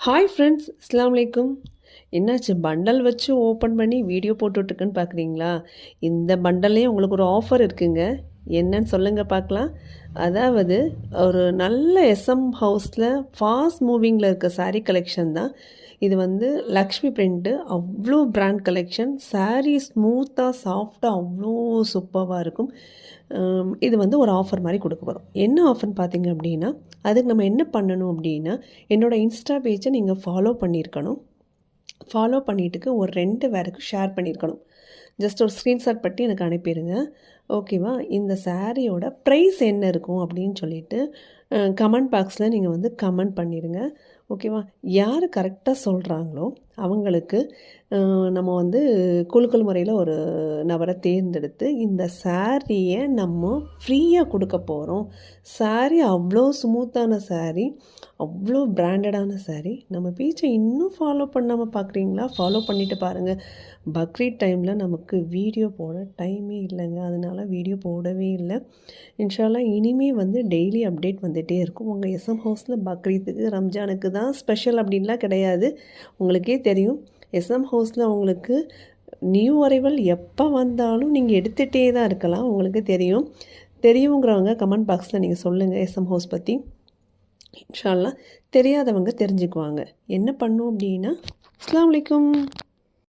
Hi friends, அஸ்ஸலாமு அலைக்கும். என்னாச்சு பண்டல் வச்சு ஓப்பன் பண்ணி வீடியோ போட்டுட்ருக்குன்னு பார்க்குறீங்களா? இந்த பண்டல்லையும் உங்களுக்கு ஒரு ஆஃபர் இருக்குங்க. என்னன்னு சொல்லுங்கள் பார்க்கலாம். அதாவது ஒரு நல்ல எஸ்எம் ஹவுஸில் ஃபாஸ்ட் மூவிங்கில் இருக்க சாரீ கலெக்ஷன் தான் இது. வந்து லக்ஷ்மி பிரிண்ட்டு, அவ்வளோ பிராண்ட் கலெக்ஷன். சாரீ ஸ்மூத்தாக சாஃப்டாக அவ்வளோ சூப்பராக இருக்கும். இது வந்து ஒரு ஆஃபர் மாதிரி கொடுக்க போகிறோம். என்ன ஆஃபர்னு பார்த்தீங்க அப்படின்னா, அதுக்கு நம்ம என்ன பண்ணணும் அப்படின்னா, என்னோடய இன்ஸ்டா பேஜை நீங்கள் ஃபாலோ பண்ணியிருக்கணும். ஃபாலோ பண்ணிட்டுக்கு ஒரு 2 பேருக்கு ஷேர் பண்ணியிருக்கணும். ஜஸ்ட் ஒரு ஸ்க்ரீன்ஷாட் பட்டி எனக்கு அனுப்பிடுங்க. ஓகேவா? இந்த சாரியோட ப்ரைஸ் என்ன இருக்கும் அப்படின்னு சொல்லிட்டு கமெண்ட் பாக்ஸில் நீங்கள் வந்து கமெண்ட் பண்ணிடுங்க. ஓகேவா? யார் கரெக்டாக சொல்கிறாங்களோ அவங்களுக்கு நம்ம வந்து குலுக்கல் முறையில் ஒரு நபரை தேர்ந்தெடுத்து இந்த சாரியை நம்ம ஃப்ரீயாக கொடுக்க போகிறோம். சாரி அவ்வளோ ஸ்மூத்தான சாரி, அவ்வளோ பிராண்டடான சாரி. நம்ம பேஜை இன்னும் ஃபாலோ பண்ணாமல் பார்க்குறீங்களா? ஃபாலோ பண்ணிவிட்டு பாருங்கள். பக்ரீத் டைமில் நமக்கு வீடியோ போட டைமே இல்லைங்க, அதனால் வீடியோ போடவே இல்லை. இன்ஷால்லா இனிமே வந்து டெய்லி அப்டேட் வந்துகிட்டே இருக்கும். உங்கள் எஸ்எம் ஹவுஸில் பக்ரீத்துக்கு ரம்ஜானுக்கு தான் ஸ்பெஷல் அப்படின்லாம் கிடையாது. உங்களுக்கே தெரியும், எஸ்எம் ஹவுஸில் உங்களுக்கு நியூ அரைவல் எப்போ வந்தாலும் நீங்கள் எடுத்துகிட்டே தான் இருக்கலாம். உங்களுக்கு தெரியும். தெரியுங்கிறவங்க கமெண்ட் பாக்ஸில் நீங்கள் சொல்லுங்கள் எஸ்எம் ஹவுஸ் பற்றி. இன்ஷா அல்லாஹ் தெரியாதவங்க தெரிஞ்சுக்குவாங்க. என்ன பண்ணும் அப்படின்னா, அஸ்ஸலாமு அலைக்கும்.